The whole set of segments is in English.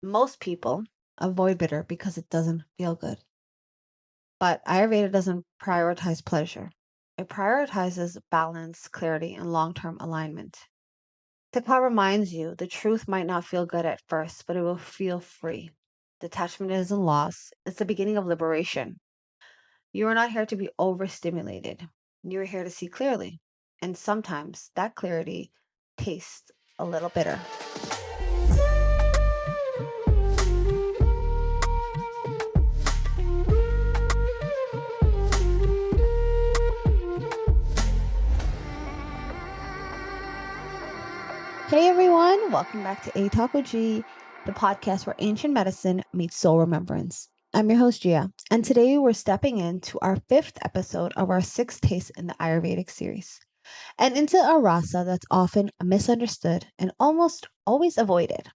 Most people avoid bitter because it doesn't feel good. But Ayurveda doesn't prioritize pleasure. It prioritizes balance, clarity, and long term alignment. Tikta reminds you the truth might not feel good at first, but it will feel free. Detachment isn't loss, it's the beginning of liberation. You are not here to be overstimulated. You're here to see clearly. And sometimes that clarity tastes a little bitter. Hey everyone, welcome back to A Talk with G, the podcast where ancient medicine meets soul remembrance. I'm your host Gia, and today we're stepping into our fifth episode of our sixth taste in the Ayurvedic series, and into a rasa that's often misunderstood and almost always avoided,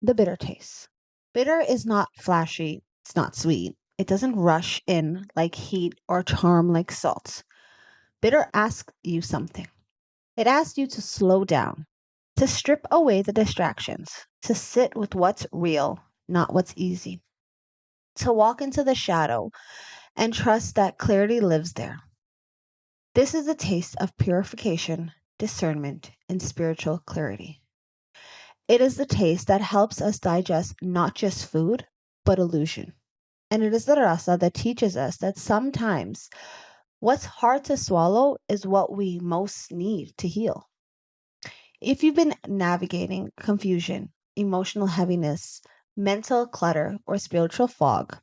the bitter taste. Bitter is not flashy, it's not sweet, it doesn't rush in like heat or charm like salt. Bitter asks you something. It asks you to slow down, to strip away the distractions, to sit with what's real, not what's easy, to walk into the shadow and trust that clarity lives there. This is a taste of purification, discernment, and spiritual clarity. It is the taste that helps us digest not just food, but illusion. And it is the rasa that teaches us that sometimes what's hard to swallow is what we most need to heal. If you've been navigating confusion, emotional heaviness, mental clutter, or spiritual fog,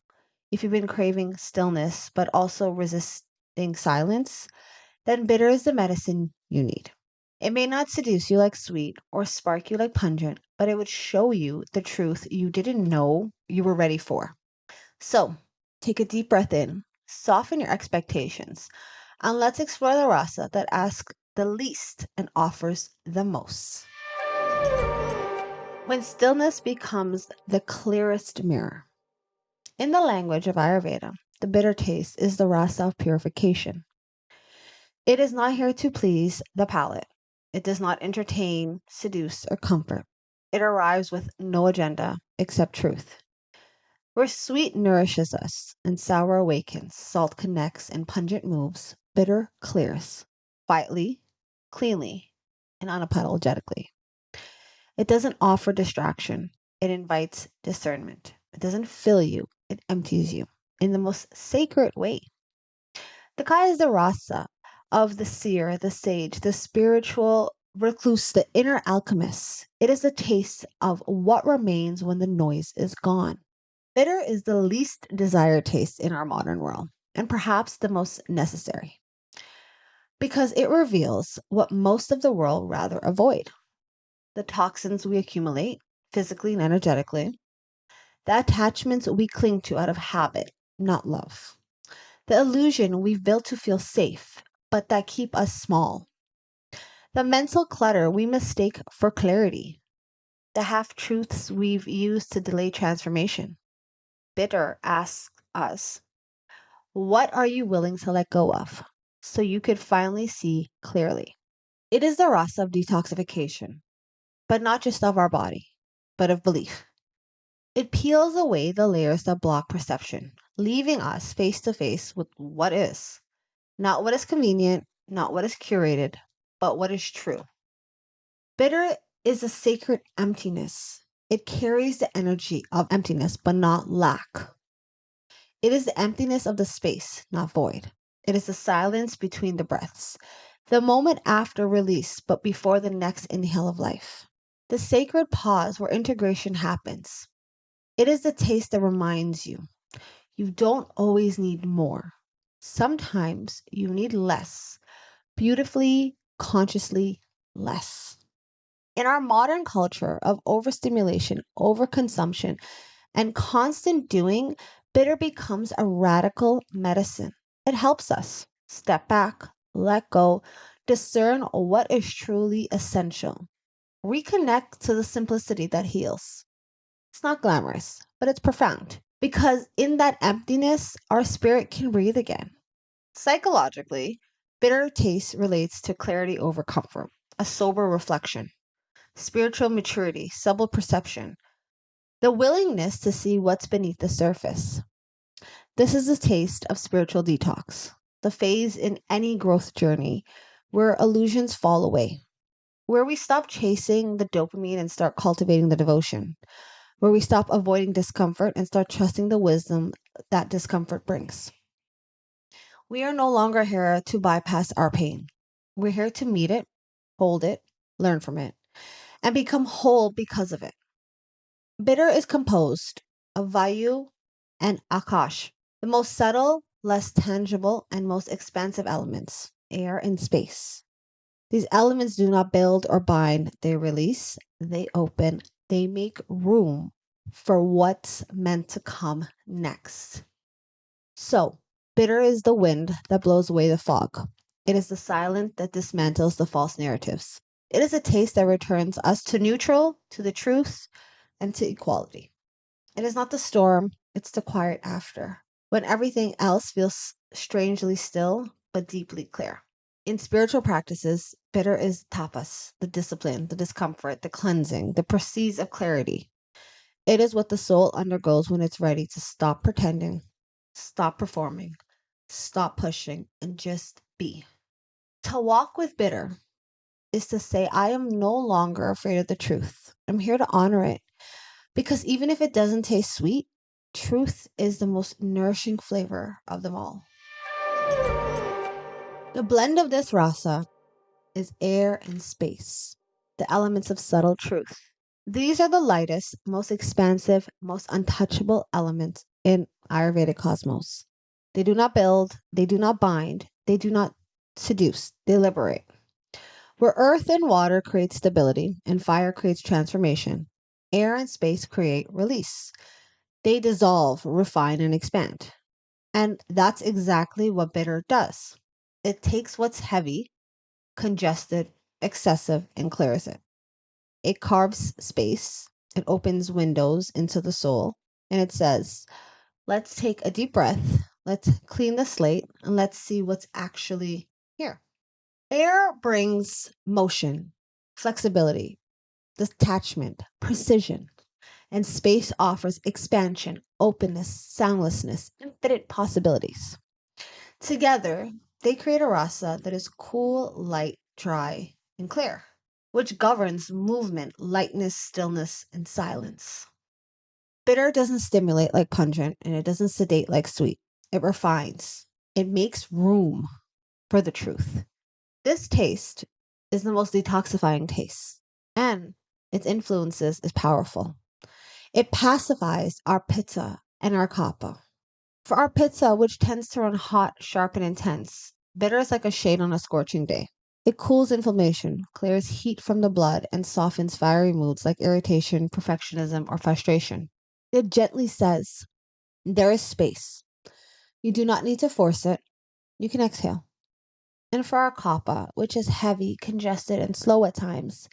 if you've been craving stillness but also resisting silence, then bitter is the medicine you need. It may not seduce you like sweet or spark you like pungent, but it would show you the truth you didn't know you were ready for. So, take a deep breath in, soften your expectations, and let's explore the rasa that asks the least and offers the most. When stillness becomes the clearest mirror. In the language of Ayurveda, the bitter taste is the rasa of purification. It is not here to please the palate. It does not entertain, seduce, or comfort. It arrives with no agenda except truth. Where sweet nourishes us and sour awakens, salt connects and pungent moves, bitter clears, quietly, cleanly, and unapologetically. It doesn't offer distraction, it invites discernment. It doesn't fill you, it empties you in the most sacred way. The Kai is the rasa of the seer, the sage, the spiritual recluse, the inner alchemist. It is a taste of what remains when the noise is gone. Bitter is the least desired taste in our modern world, and perhaps the most necessary, because it reveals what most of the world rather avoid: the toxins we accumulate, physically and energetically, the attachments we cling to out of habit, not love, the illusion we've built to feel safe, but that keep us small, the mental clutter we mistake for clarity, the half truths we've used to delay transformation. Bitter asks us, what are you willing to let go of so you could finally see clearly? It is the rasa of detoxification, but not just of our body, but of belief. It peels away the layers that block perception, leaving us face to face with what is, not what is convenient, not what is curated, but what is true. Bitter is a sacred emptiness. It carries the energy of emptiness, but not lack. It is the emptiness of the space, not void. It is the silence between the breaths, the moment after release, but before the next inhale of life. The sacred pause where integration happens. It is the taste that reminds you you don't always need more. Sometimes you need less, beautifully, consciously less. In our modern culture of overstimulation, overconsumption, and constant doing, bitter becomes a radical medicine. It helps us step back, let go, discern what is truly essential, reconnect to the simplicity that heals. It's not glamorous, but it's profound because in that emptiness, our spirit can breathe again. Psychologically, bitter taste relates to clarity over comfort, a sober reflection, spiritual maturity, subtle perception. The willingness to see what's beneath the surface. This is a taste of spiritual detox, the phase in any growth journey where illusions fall away, where we stop chasing the dopamine and start cultivating the devotion, where we stop avoiding discomfort and start trusting the wisdom that discomfort brings. We are no longer here to bypass our pain. We're here to meet it, hold it, learn from it, and become whole because of it. Bitter is composed of Vayu and Akash, the most subtle, less tangible, and most expansive elements, air and space. These elements do not build or bind, they release, they open, they make room for what's meant to come next. So, bitter is the wind that blows away the fog. It is the silence that dismantles the false narratives. It is a taste that returns us to neutral, to the truth, and to equality. It is not the storm, it's the quiet after, when everything else feels strangely still but deeply clear. In spiritual practices, bitter is tapas, the discipline, the discomfort, the cleansing, the proceeds of clarity. It is what the soul undergoes when it's ready to stop pretending, stop performing, stop pushing, and just be. To walk with bitter is to say, I am no longer afraid of the truth. I'm here to honor it. Because even if it doesn't taste sweet, truth is the most nourishing flavor of them all. The blend of this rasa is air and space, the elements of subtle truth. These are the lightest, most expansive, most untouchable elements in Ayurvedic cosmos. They do not build, they do not bind, they do not seduce, they liberate. Where earth and water create stability and fire creates transformation, air and space create release. They dissolve, refine, and expand. And that's exactly what bitter does. It takes what's heavy, congested, excessive, and clears it. It carves space, it opens windows into the soul, and it says, let's take a deep breath, let's clean the slate, and let's see what's actually here. Air brings motion, flexibility, detachment, precision, and space offers expansion, openness, soundlessness, infinite possibilities. Together, they create a rasa that is cool, light, dry, and clear, which governs movement, lightness, stillness, and silence. Bitter doesn't stimulate like pungent, and it doesn't sedate like sweet. It refines. It makes room for the truth. This taste is the most detoxifying taste, and its influences is powerful. It pacifies our pitta and our kapha. For our pitta, which tends to run hot, sharp, and intense, bitter is like a shade on a scorching day. It cools inflammation, clears heat from the blood, and softens fiery moods like irritation, perfectionism, or frustration. It gently says, there is space. You do not need to force it. You can exhale. And for our kapha, which is heavy, congested, and slow at times,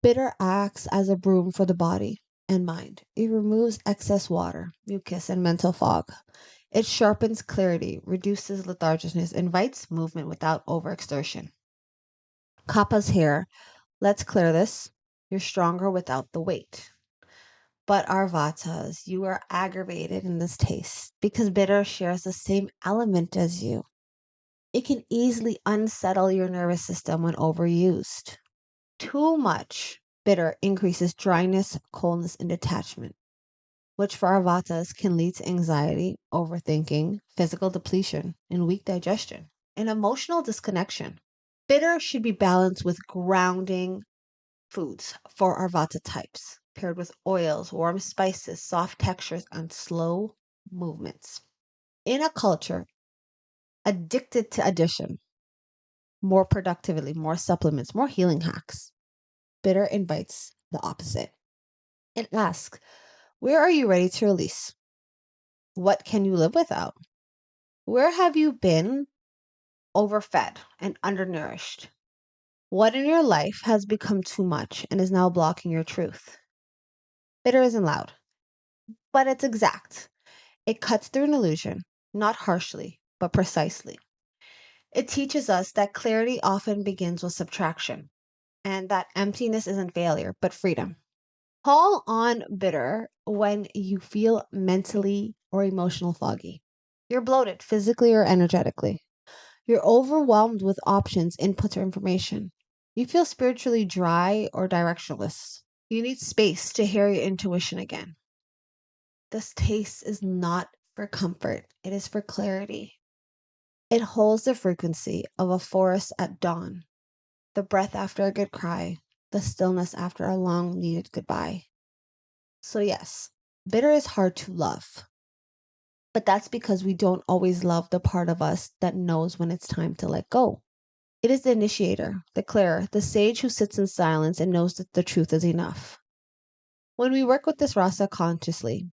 bitter acts as a broom for the body and mind. It removes excess water, mucus, and mental fog. It sharpens clarity, reduces lethargicness, invites movement without overexertion. Kappa's here. Let's clear this. You're stronger without the weight. But our vatas, you are aggravated in this taste because bitter shares the same element as you. It can easily unsettle your nervous system when overused. Too much bitter increases dryness, coldness, and detachment, which for our vatas can lead to anxiety, overthinking, physical depletion, and weak digestion, and emotional disconnection. Bitter should be balanced with grounding foods for our vata types, paired with oils, warm spices, soft textures, and slow movements. In a culture addicted to addition, more productivity, more supplements, more healing hacks, bitter invites the opposite. It asks, where are you ready to release? What can you live without? Where have you been overfed and undernourished? What in your life has become too much and is now blocking your truth? Bitter isn't loud, but it's exact. It cuts through an illusion, not harshly, but precisely. It teaches us that clarity often begins with subtraction, and that emptiness isn't failure, but freedom. Call on bitter when you feel mentally or emotional foggy. You're bloated physically or energetically. You're overwhelmed with options, inputs, or information. You feel spiritually dry or directionless. You need space to hear your intuition again. This taste is not for comfort, it is for clarity. It holds the frequency of a forest at dawn, the breath after a good cry, the stillness after a long needed goodbye. So, yes, bitter is hard to love, but that's because we don't always love the part of us that knows when it's time to let go. It is the initiator, the clearer, the sage who sits in silence and knows that the truth is enough. When we work with this rasa consciously,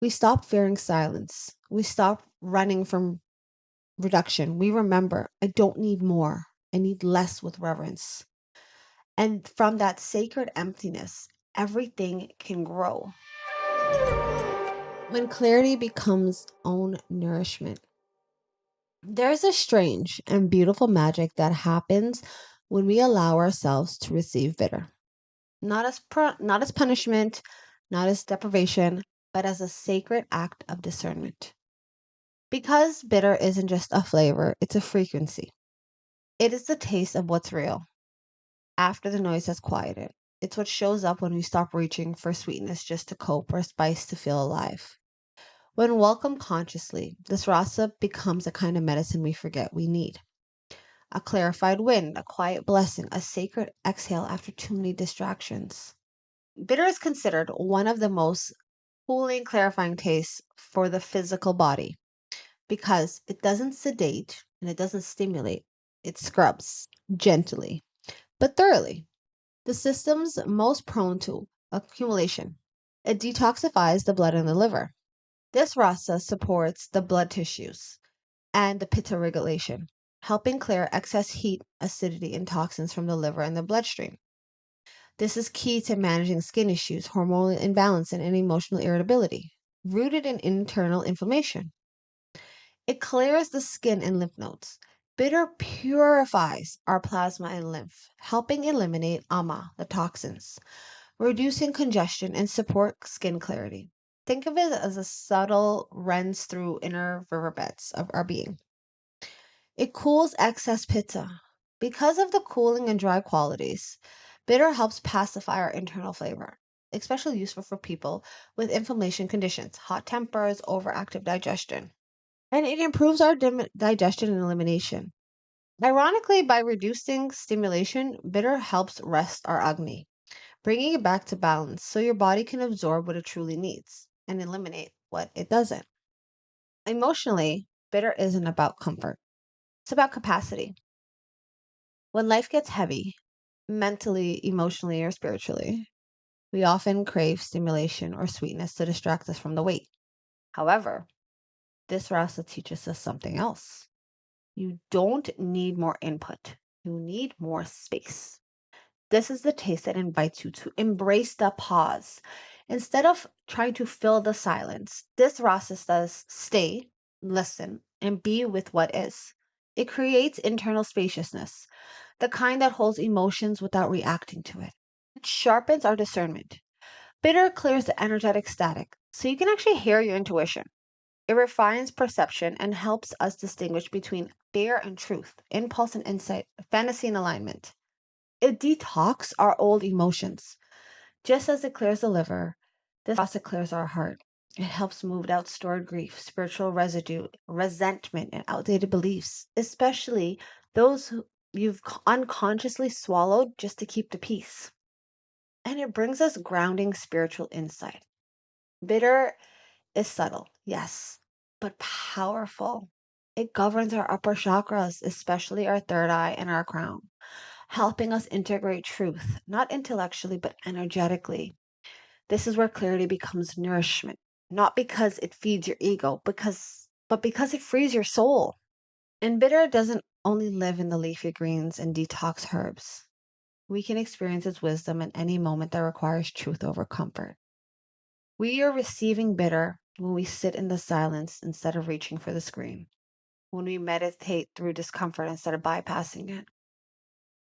we stop fearing silence. We stop running from reduction. We remember, I don't need more. I need less with reverence. And from that sacred emptiness, everything can grow. When clarity becomes own nourishment, there's a strange and beautiful magic that happens when we allow ourselves to receive bitter. Not as punishment, not as deprivation, but as a sacred act of discernment. Because bitter isn't just a flavor, it's a frequency. It is the taste of what's real after the noise has quieted. It's what shows up when we stop reaching for sweetness just to cope or spice to feel alive. When welcomed consciously, this rasa becomes a kind of medicine we forget we need. A clarified wind, a quiet blessing, a sacred exhale after too many distractions. Bitter is considered one of the most cooling, clarifying tastes for the physical body because it doesn't sedate and it doesn't stimulate. It scrubs gently but thoroughly. The system's most prone to accumulation. It detoxifies the blood in the liver. This rasa supports the blood tissues and the pitta regulation, helping clear excess heat, acidity, and toxins from the liver and the bloodstream. This is key to managing skin issues, hormonal imbalance, and emotional irritability, rooted in internal inflammation. It clears the skin and lymph nodes. Bitter purifies our plasma and lymph, helping eliminate ama, the toxins, reducing congestion and support skin clarity. Think of it as a subtle runs through inner riverbeds of our being. It cools excess pitta. Because of the cooling and dry qualities, bitter helps pacify our internal flavor, especially useful for people with inflammation conditions, hot tempers, overactive digestion. And it improves our digestion and elimination. Ironically, by reducing stimulation, bitter helps rest our agni, bringing it back to balance so your body can absorb what it truly needs and eliminate what it doesn't. Emotionally, bitter isn't about comfort, it's about capacity. When life gets heavy, mentally, emotionally, or spiritually, we often crave stimulation or sweetness to distract us from the weight. However, this rasa teaches us something else. You don't need more input, you need more space. This is the taste that invites you to embrace the pause. Instead of trying to fill the silence, this rasa says stay, listen, and be with what is. It creates internal spaciousness, the kind that holds emotions without reacting to it. It sharpens our discernment. Bitter clears the energetic static, so you can actually hear your intuition. It refines perception and helps us distinguish between fear and truth, impulse and insight, fantasy and alignment. It detox our old emotions. Just as it clears the liver, this also clears our heart. It helps move out stored grief, spiritual residue, resentment, and outdated beliefs, especially those who you've unconsciously swallowed just to keep the peace. And it brings us grounding spiritual insight. Bitter is subtle, yes, but powerful. It governs our upper chakras, especially our third eye and our crown, helping us integrate truth, not intellectually, but energetically. This is where clarity becomes nourishment, not because it feeds your ego, but because it frees your soul. And bitter doesn't only live in the leafy greens and detox herbs. We can experience its wisdom in any moment that requires truth over comfort. We are receiving bitter when we sit in the silence instead of reaching for the screen, when we meditate through discomfort instead of bypassing it,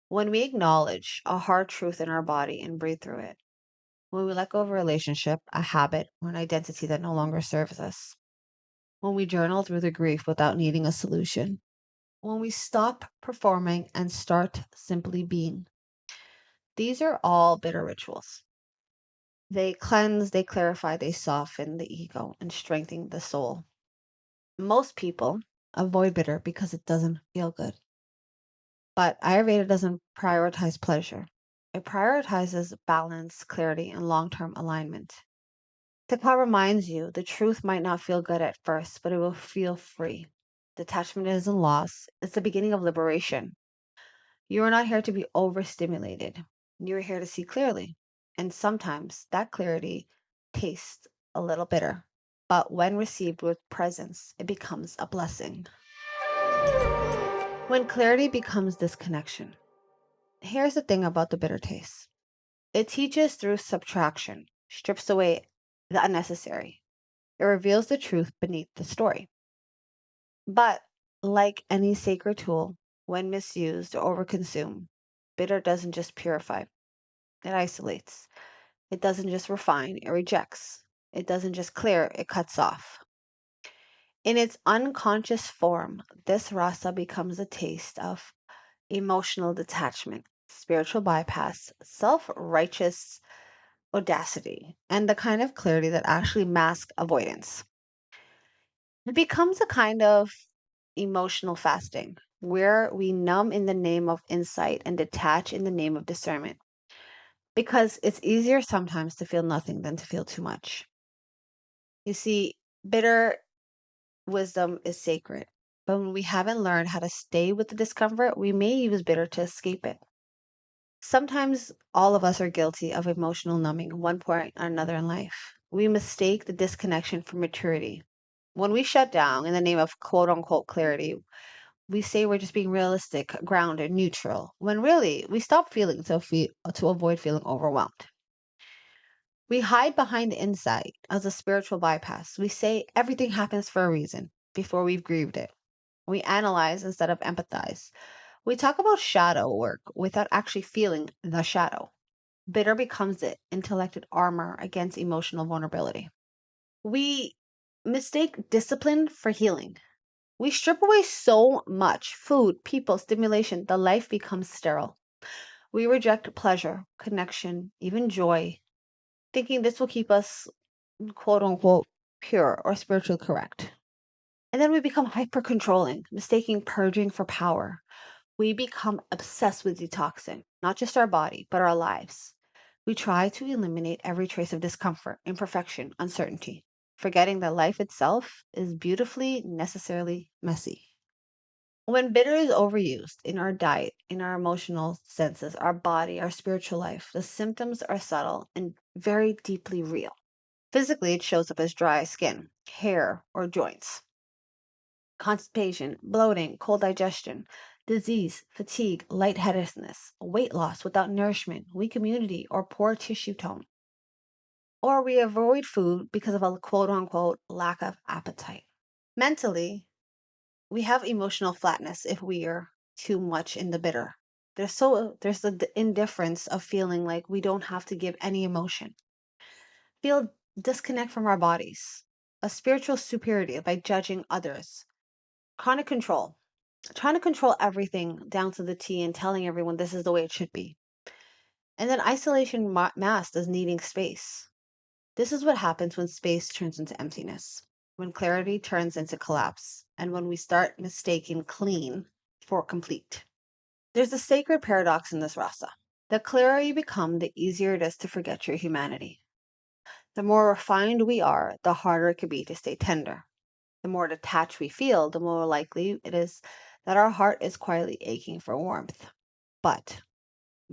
when we acknowledge a hard truth in our body and breathe through it. when we let go of a relationship, a habit, or an identity that no longer serves us, when we journal through the grief without needing a solution, when we stop performing and start simply being. These are all bitter rituals. They cleanse, they clarify, they soften the ego and strengthen the soul. Most people avoid bitter because it doesn't feel good. But Ayurveda doesn't prioritize pleasure. It prioritizes balance, clarity, and long term alignment. Tikta reminds you the truth might not feel good at first, but it will feel free. Detachment isn't loss, it's the beginning of liberation. You are not here to be overstimulated. You're here to see clearly. And sometimes that clarity tastes a little bitter. But when received with presence, it becomes a blessing. When clarity becomes disconnection, here's the thing about the bitter taste it teaches through subtraction, strips away the unnecessary, it reveals the truth beneath the story. But like any sacred tool, when misused or overconsumed, bitter doesn't just purify, it isolates. It doesn't just refine, it rejects. It doesn't just clear, it cuts off. In its unconscious form, this rasa becomes a taste of emotional detachment, spiritual bypass, self righteous audacity, and the kind of clarity that actually masks avoidance. It becomes a kind of emotional fasting where we numb in the name of insight and detach in the name of discernment. Because it's easier sometimes to feel nothing than to feel too much. You see, bitter wisdom is sacred. But when we haven't learned how to stay with the discomfort, we may use bitter to escape it. Sometimes all of us are guilty of emotional numbing at one point or another in life. We mistake the disconnection for maturity. When we shut down in the name of quote unquote clarity, we say we're just being realistic, grounded, neutral, when really we stop feeling to avoid feeling overwhelmed. We hide behind the insight as a spiritual bypass. We say everything happens for a reason before we've grieved it. We analyze instead of empathize. We talk about shadow work without actually feeling the shadow. Bitter becomes the intellected armor against emotional vulnerability. We mistake discipline for healing. We strip away so much food, people, stimulation, the life becomes sterile. We reject pleasure, connection, even joy, thinking this will keep us quote unquote pure or spiritually correct. And then we become hyper controlling, mistaking purging for power. We become obsessed with detoxing, not just our body, but our lives. We try to eliminate every trace of discomfort, imperfection, uncertainty, forgetting that life itself is beautifully, necessarily messy. When bitter is overused in our diet, in our emotional senses, our body, our spiritual life, the symptoms are subtle and very deeply real. Physically, it shows up as dry skin, hair, or joints, constipation, bloating, cold digestion, disease, fatigue, lightheadedness, weight loss without nourishment, weak immunity, or poor tissue tone. Or we avoid food because of a quote unquote lack of appetite. Mentally, we have emotional flatness if we are too much in the bitter. There's the indifference of feeling like we don't have to give any emotion. Feel disconnect from our bodies. A spiritual superiority by judging others. Chronic control. Trying to control everything down to the T and telling everyone this is the way it should be. And then isolation masked as needing space. This is what happens when space turns into emptiness, when clarity turns into collapse, and when we start mistaking clean for complete. There's a sacred paradox in this rasa. The clearer you become, the easier it is to forget your humanity. The more refined we are, the harder it could be to stay tender. The more detached we feel, the more likely it is that our heart is quietly aching for warmth. But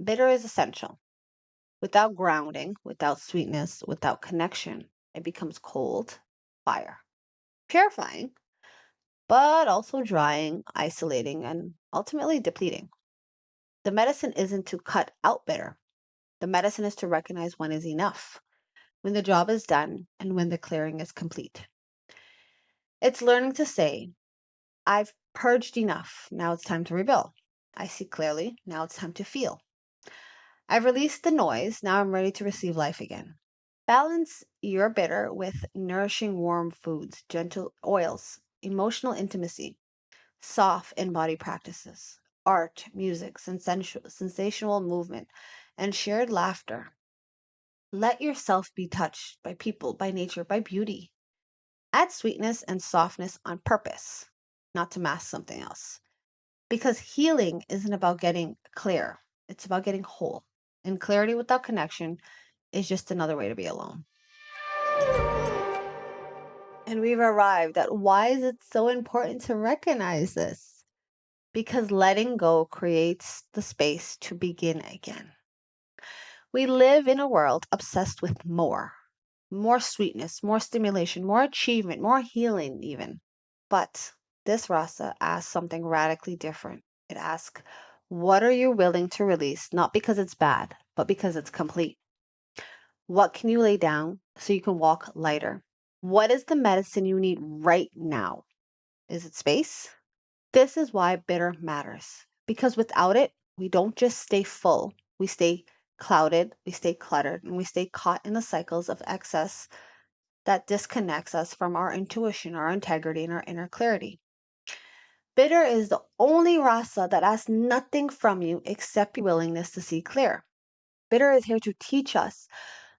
bitter is essential. Without grounding, without sweetness, without connection, it becomes cold, fire. Purifying, but also drying, isolating, and ultimately depleting. The medicine isn't to cut out bitter. The medicine is to recognize when is enough, when the job is done, and when the clearing is complete. It's learning to say, I've purged enough. Now it's time to rebuild. I see clearly. Now it's time to feel. I've released the noise. Now I'm ready to receive life again. Balance your bitter with nourishing warm foods, gentle oils, emotional intimacy, soft in body practices, art, music, sensational movement, and shared laughter. Let yourself be touched by people, by nature, by beauty. Add sweetness and softness on purpose, not to mask something else. Because healing isn't about getting clear, it's about getting whole. And clarity without connection is just another way to be alone. And we've arrived at why is it so important to recognize this? Because letting go creates the space to begin again. We live in a world obsessed with more sweetness, more stimulation, more achievement, more healing, even. But this rasa asks something radically different. It asks, what are you willing to release? Not because it's bad, but because it's complete. What can you lay down so you can walk lighter? What is the medicine you need right now? Is it space? This is why bitter matters. Because without it, we don't just stay full, we stay clouded, we stay cluttered, and we stay caught in the cycles of excess that disconnects us from our intuition, our integrity, and our inner clarity. Bitter is the only rasa that asks nothing from you except your willingness to see clear. Bitter is here to teach us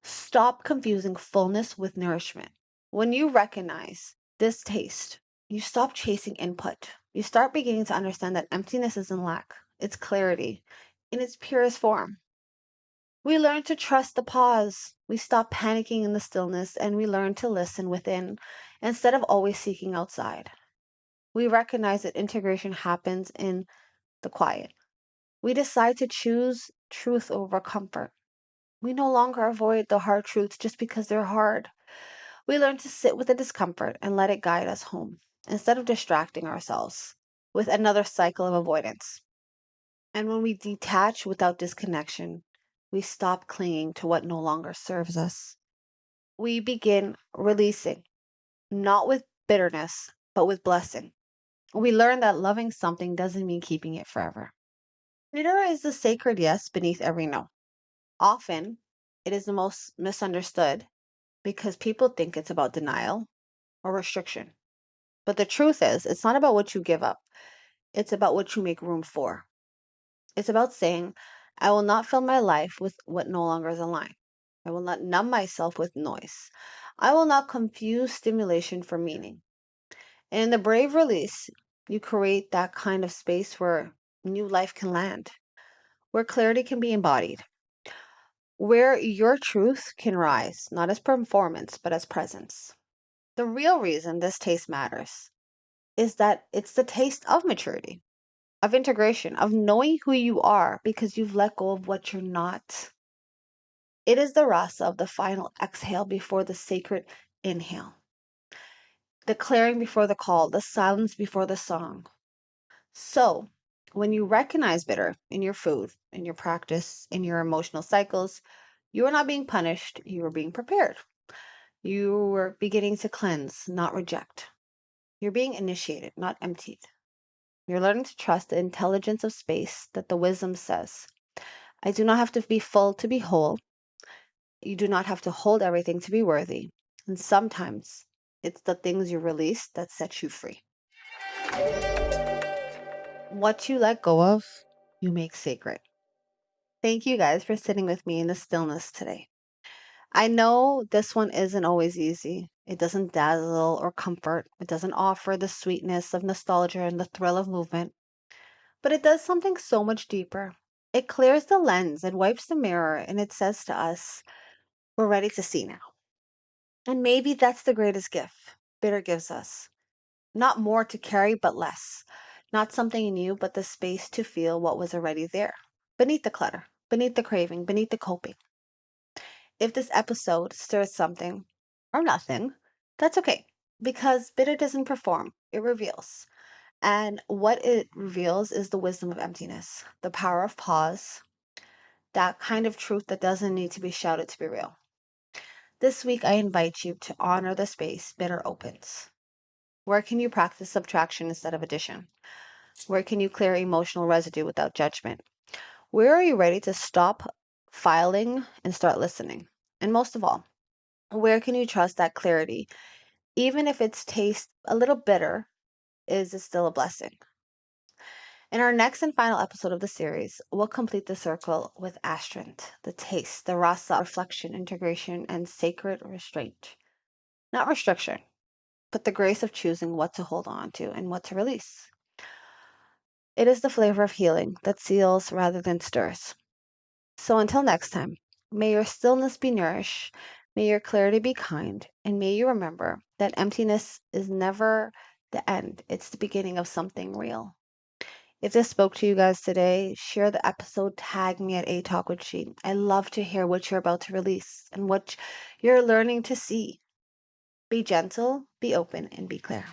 stop confusing fullness with nourishment. When you recognize this taste, you stop chasing input. You start beginning to understand that emptiness isn't lack, it's clarity in its purest form. We learn to trust the pause. We stop panicking in the stillness and we learn to listen within instead of always seeking outside. We recognize that integration happens in the quiet. We decide to choose truth over comfort. We no longer avoid the hard truths just because they're hard. We learn to sit with the discomfort and let it guide us home instead of distracting ourselves with another cycle of avoidance. And when we detach without disconnection, we stop clinging to what no longer serves us. We begin releasing, not with bitterness, but with blessing. We learn that loving something doesn't mean keeping it forever. Bitter is the sacred yes beneath every no. Often, it is the most misunderstood because people think it's about denial or restriction. But the truth is, it's not about what you give up, it's about what you make room for. It's about saying, I will not fill my life with what no longer is aligned. I will not numb myself with noise. I will not confuse stimulation for meaning. And in the brave release, you create that kind of space where new life can land, where clarity can be embodied, where your truth can rise, not as performance, but as presence. The real reason this taste matters is that it's the taste of maturity, of integration, of knowing who you are because you've let go of what you're not. It is the rasa of the final exhale before the sacred inhale, the clearing before the call, the silence before the song. So, when you recognize bitter in your food, in your practice, in your emotional cycles, you are not being punished, you are being prepared. You are beginning to cleanse, not reject. You're being initiated, not emptied. You're learning to trust the intelligence of space that the wisdom says. I do not have to be full to be whole. You do not have to hold everything to be worthy. And sometimes it's the things you release that set you free. What you let go of, you make sacred. Thank you guys for sitting with me in the stillness today. I know this one isn't always easy. It doesn't dazzle or comfort. It doesn't offer the sweetness of nostalgia and the thrill of movement. But it does something so much deeper. It clears the lens, it wipes the mirror, and it says to us, we're ready to see now. And maybe that's the greatest gift bitter gives us. Not more to carry, but less. Not something new, but the space to feel what was already there. Beneath the clutter, beneath the craving, beneath the coping. If this episode stirs something or nothing, that's okay. Because bitter doesn't perform, it reveals. And what it reveals is the wisdom of emptiness, the power of pause, that kind of truth that doesn't need to be shouted to be real. This week, I invite you to honor the space bitter opens. Where can you practice subtraction instead of addition? Where can you clear emotional residue without judgment? Where are you ready to stop filing, and start listening. And most of all, where can you trust that clarity? Even if its taste a little bitter, is it still a blessing? In our next and final episode of the series, we'll complete the circle with astrant, the taste, the rasa, reflection, integration, and sacred restraint. Not restriction, but the grace of choosing what to hold on to and what to release. It is the flavor of healing that seals rather than stirs. So until next time, may your stillness be nourished, may your clarity be kind, and may you remember that emptiness is never the end, it's the beginning of something real. If this spoke to you guys today, share the episode, tag me at A Talk with She. I love to hear what you're about to release and what you're learning to see. Be gentle, be open, and be clear.